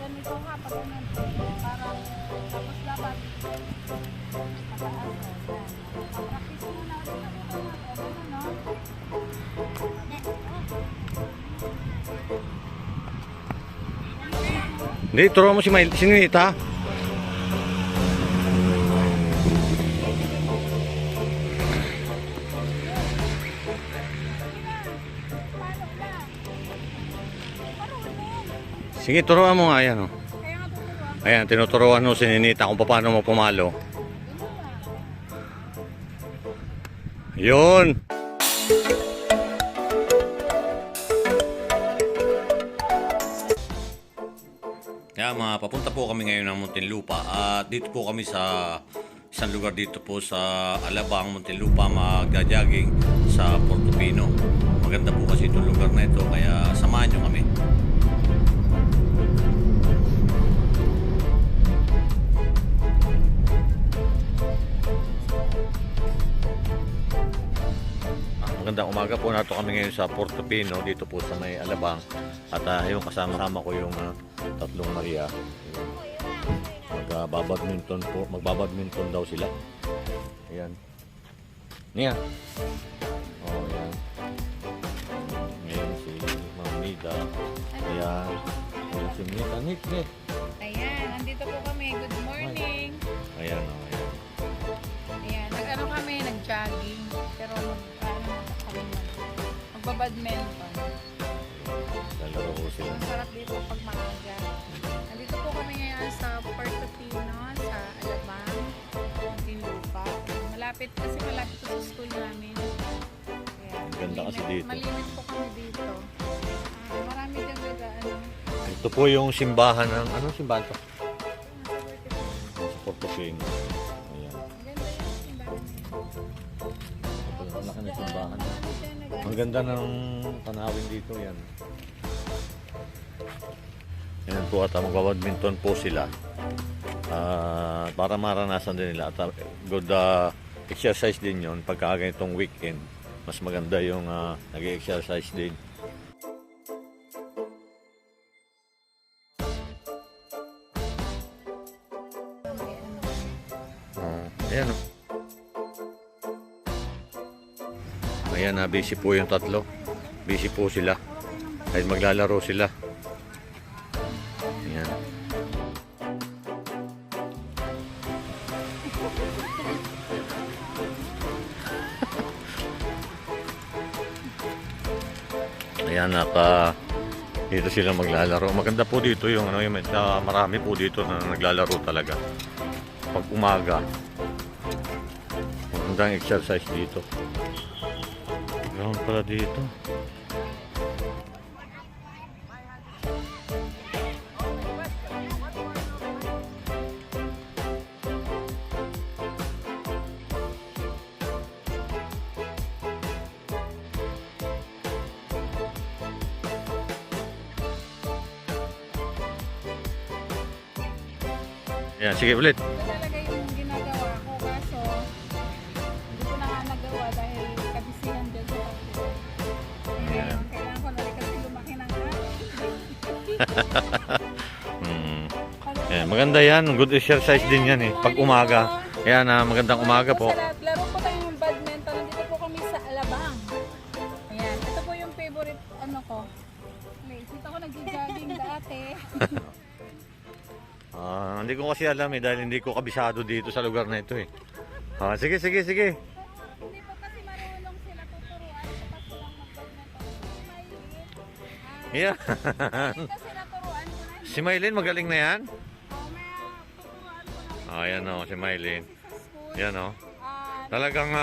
ganito ka, pag ganito, parang tapos dapat mataas. Practice muna ulit ako na. O gano'n, no? Hindi, turuan mo si Ninita. Sige, turuan mo nga yan. Oh. Kaya nga tuturuan. Ayan, tinuturuan mo si Ninita kung paano mo pumalo. Yun. Kaya papunta po kami ngayon ng Muntinlupa at dito po kami sa isang lugar dito po sa Alabang, Muntinlupa, magja-jogging sa Portofino. Maganda po kasi itong lugar na ito kaya samahan nyo kami. Magandang umaga po, nato kami ngayon sa Portofino dito po sa may Alabang at yung kasama ko yung tatlong Maria. Magbabadminton daw sila. Ayan. Nia. Oh, ayan. Ngayon si Ma'am Nida. Ayan. Ayan si Nita. Nit. Ayan, nandito po kami. Good morning. Ayan, oh, ayan. Ayan, nag-ano kami, nag-jogging. Pero magbabadminton. Lalaro ko sila. Ang sarap dito pag maaga. Nandito po kami ngayon sa Portofino, sa Alabang, Muntinlupa. Malapit po sa school namin. Ayan, Ganda kasi dito. Malimit po kami dito. Marami dyan ano. Ito po yung simbahan ng, anong simbahan to? Sa Portofino. Ayan. Maganda yung simbahan na yun. Ito, ang laki na simbahan. Marami dyan Ang ganda ng tanawin dito, yan. Yan po at magbabadminton po sila. Para maranasan din nila. At good exercise din yon pagka ganitong weekend. Mas maganda yung nag-exercise din. Ayan o. Ayan, busy po yung tatlo. Busy po sila. Kahit maglalaro sila. Ayan. Ayan, dito sila maglalaro. Maganda po dito yung marami po dito na naglalaro talaga. Pag umaga. Magandang exercise dito. Ground pala dito. Ayan, sige ulit. Ito talaga yung ginagawa ko kaso hindi ko na nga nagawa dahil kabisihan dyan sa tatlo. Kailangan ko na rin kasi lumaki ng Ayan, maganda yan. Good exercise din yan eh. Pag umaga. Ayan, magandang umaga po. Laro po tayo ng badminton. Nandito po kami sa Alabang. Ayan, ito po yung favorite ko. Dito ako nag-jogging dati. Hindi ko kasi alam eh dahil hindi ko kabisado dito sa lugar na ito eh. Sige. Hindi po kasi marunong sila tuturuan kapag silang mag-badminton. Yeah. Kasi naturuan ko na. Si Maylin magaling na yan? May tuturuan ko na. Ayan o, si Maylin. Sa school. Yan o. Talagang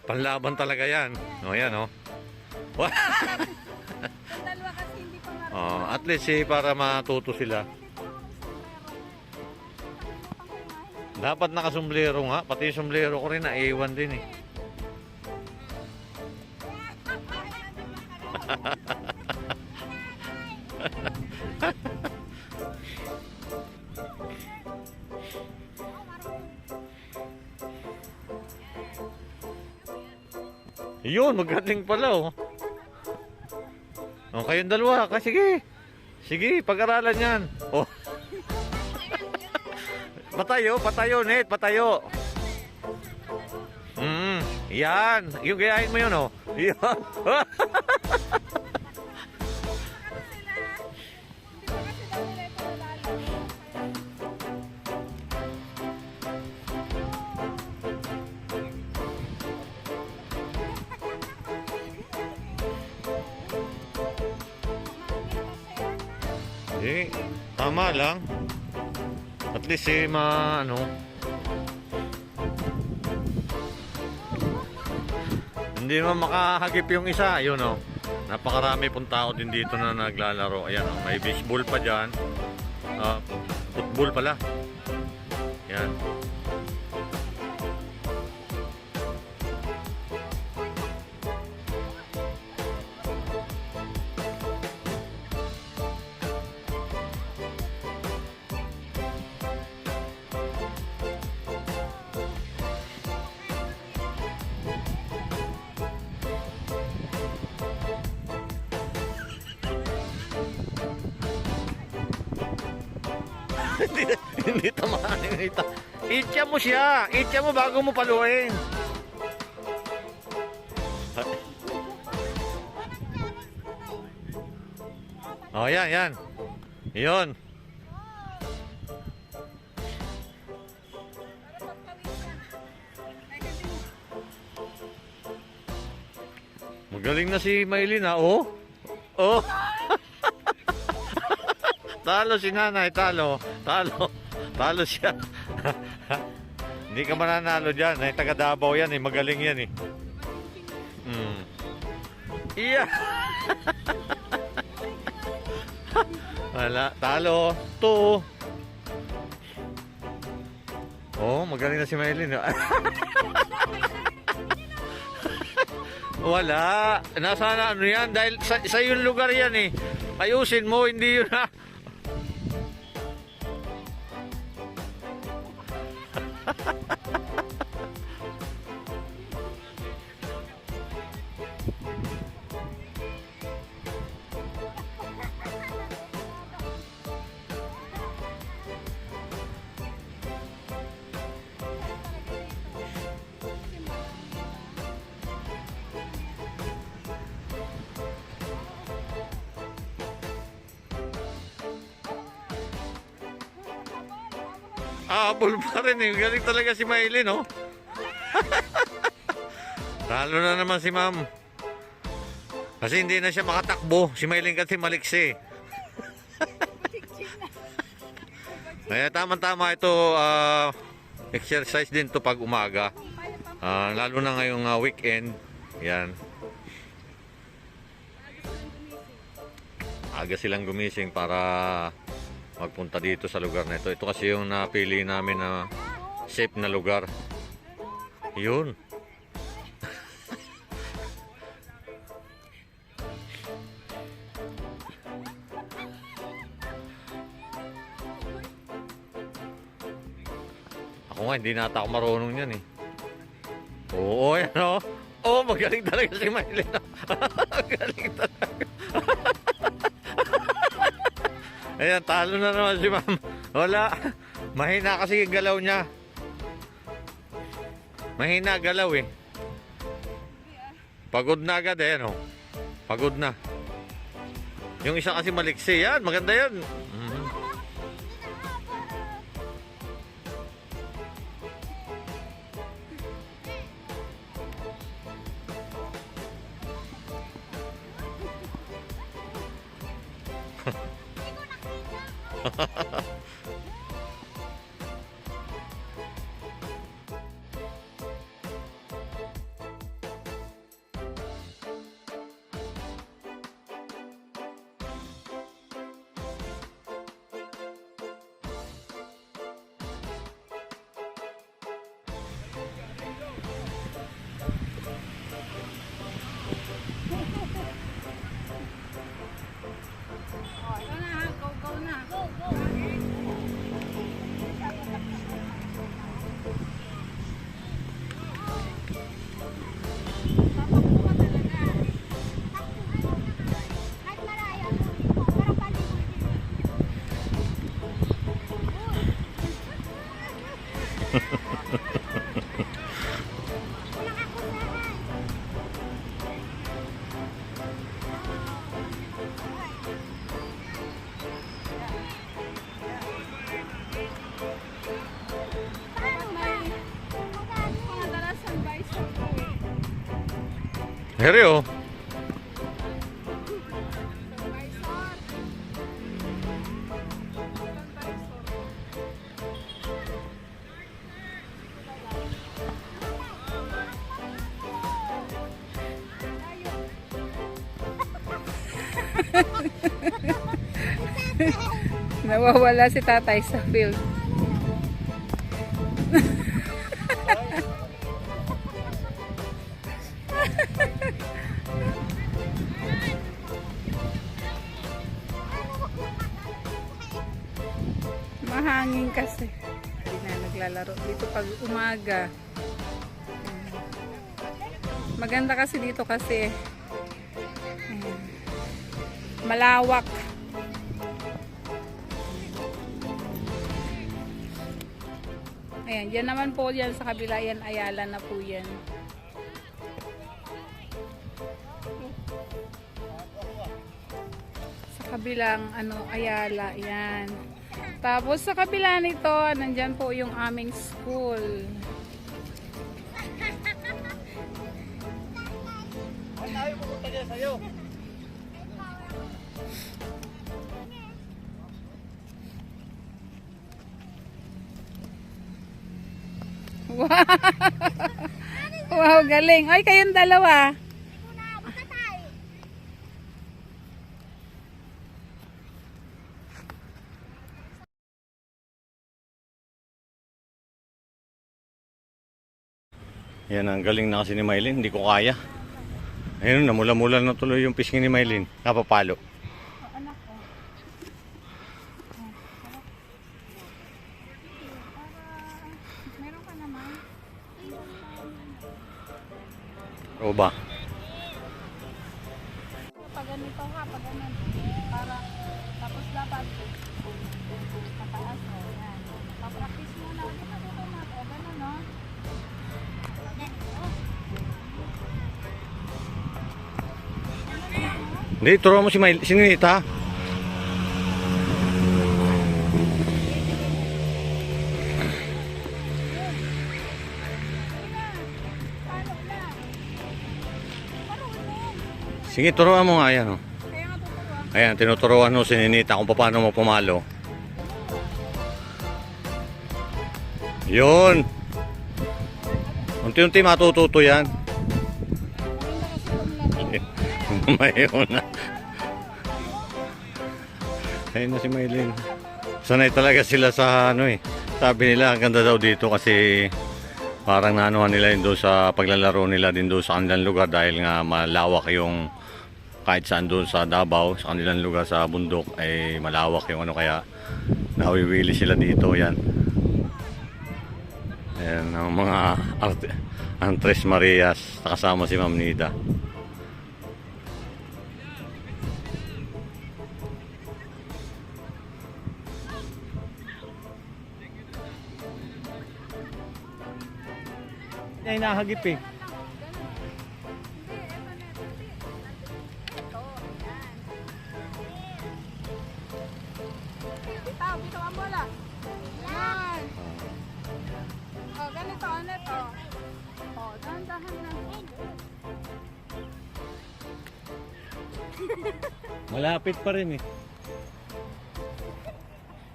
panlaban talaga yan. Ayan o. Yung dalawa kasi hindi pa marunong. At least para matuto sila. Dapat nakasumblero nga. Pati yung sombrero ko rin naiwan din eh. Yun, magaling pala oh. Kayong dalawa, sige. Sige, pag-aralan yan. Oh. Patayo, patayo, Net, patayo. Yan. Yung gayahin mo yun, oh. Yan. Eh, tama lang. At least ano. Hindi naman makahagip yung isa. Yun oh. Napakarami pong tao din dito na naglalaro. Ayan oh. May baseball pa dyan. Football pala. Yan. Hindi tamaan. Itcha mo siya. Itcha mo bago mo paluin. Oh, yan, yan. Yun. Magaling na si Maylin, ha? Oh. Oh. Talo si nanay, talo. Talo. Talo siya. Hindi ka mananalo dyan. Ay, taga Davao yan eh. Magaling yan eh. Iya. Wala. Talo. To. Oh, magaling na si Maylin. Wala. Nasaan ano yan? Dahil sa yung lugar yan eh. Ayusin mo, hindi yun ha. Abol pa rin eh. Galing talaga si Maylin, oh. Talo na naman si ma'am. Kasi hindi na siya makatakbo. Si Maylin kasi maliksi. Kaya tama-tama ito. Exercise din to pag umaga. Lalo na ngayong weekend. Yan. Aga silang gumising para magpunta dito sa lugar na ito. Ito kasi yung napili namin na safe na lugar. Yun. Ako nga, hindi nata ako marunong yan eh. Oo, yan o. Oo, magaling talaga si Maylin. Magaling talaga. Ayan, talo na naman si ma'am. Wala. Mahina kasi yung galaw niya. Mahina galaw eh. Pagod na agad eh, no? Pagod na. Yung isa kasi maliksi. Yan, maganda yan. Go na. Go na. Go, go. Here oh. Nawawala si tatay sa field. Mahangin kasi. Hindi na naglalaro dito pag umaga. Maganda kasi dito kasi malawak. Ayan, dyan naman po yan sa kabila yan, Ayala na po yan. Sa kabilang Ayala, yan. Tapos sa kabila nito, nandyan po yung aming school. Ay, pupunta dyan sa'yo. Wow! Wow, galing. Ay, kayong dalawa. Yan, ang galing na kasi ni Mylene. Hindi ko kaya. Ayun, namula-mula na tuloy yung pisngi ni Mylene. Napapalo. Meron ka naman. O ba? Pag ganito ka, pag ganito. Para, tapos dapat pataas o. Yan. Papractice muna. Hindi pa dito na. O, gano'n, no? Hindi, turuan mo si Mylene. Si Ninita. Sige, turuan mo nga yan. Oh. Kaya nga tuturuan. Ayan, tinuturuan mo si Ninita kung paano mo pumalo. Yun. Unti-unti matututo yan. Mayo na. Ayun na si Mylene. Sanay talaga sila sa sabi nila ang ganda daw dito kasi parang naanuhan nila yun doon sa paglalaro nila din doon sa kanilang lugar dahil nga malawak yung kahit saan doon sa Davao, sa kanilang lugar sa bundok ay malawak yung kaya nawiwili sila dito yan. Ayan ang mga Antres Marias kasama si Ma'am Nida. Ay nahagip eh. Bitaw, bitaw ang bola. Yan. O, ganito, ganito. O, dahan-dahan na. Malapit pa rin eh.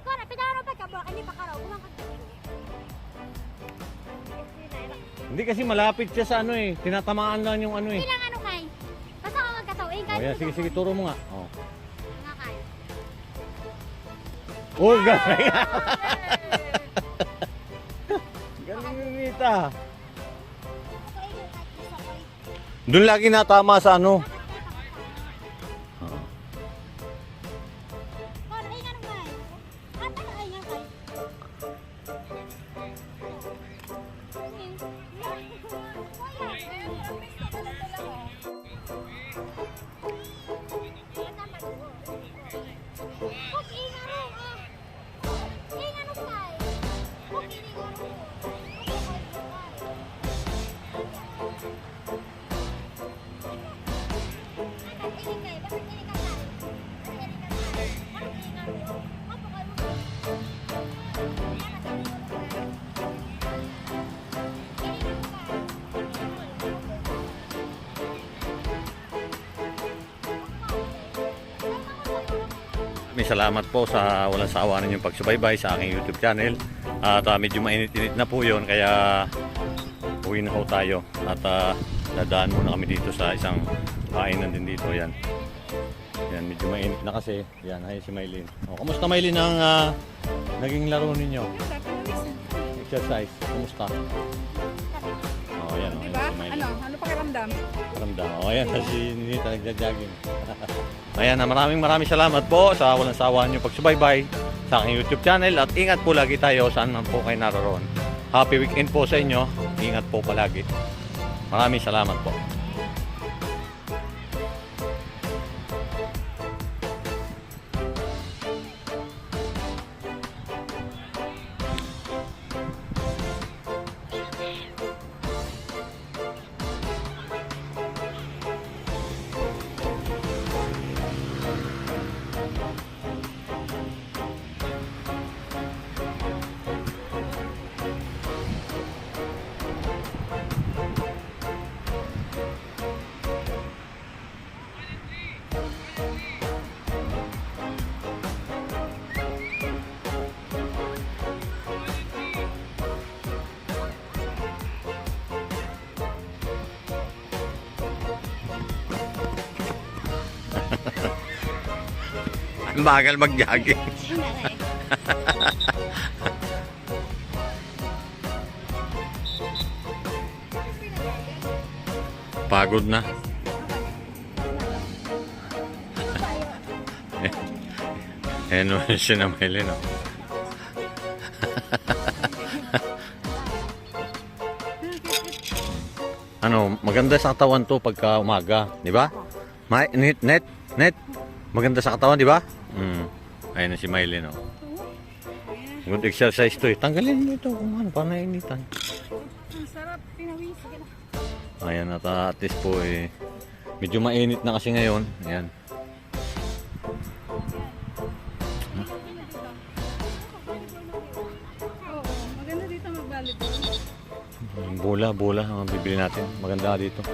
Kora, pidaro pa ka, bro. Hindi pa karaw. Kumang ka. Hindi kasi malapit siya sa tinatamaan lang yung eh. Ilang ano kay? Basta ka magkatawin Oh, yan, sige, turo mo nga. Oh. Nga kay. Oh, galing. Galing yung Nita. Doon lagi natama sa Kora, ingan kay. Ata ka ingan kay. maraming salamat po sa walang sawa ninyong pagsubaybay sa aking YouTube channel. At medyo mainit-init na po yun, kaya uwi na ho tayo. At dadaan muna kami dito sa isang kainan din dito. Yan. Yan, medyo mainit na kasi. Yan, ay si Maylin. Oh, kamusta Maylin ang naging laro ninyo? Exercise, kamusta? Oh, yan, oh, Diba? yan si Maylin. Ano pakiramdam? Paramdam. O, ayan, si Ninita nagja-jogging. Ayan, maraming salamat po sa walang sawa niyo pagsubaybay sa aking YouTube channel. At ingat po lagi tayo saan man po kayo naroon. Happy weekend po sa inyo. Ingat po palagi. Maraming salamat po. Ang bagal mag-jogging. Pagod na. Eh, no, siya na Maylin, no? Ano, maganda sa katawan to pagka umaga, di ba? Net, maganda sa katawan, di ba? Ayun na si Maylin, no? Good exercise to eh. Tanggalin mo ito kung ano, para nainitan. Ang sarap, pinawis. Ayan, at least po eh. Medyo mainit na kasi ngayon. Ayan. Oo, maganda dito mag-volleyball. Bola ang bibili natin. Maganda dito.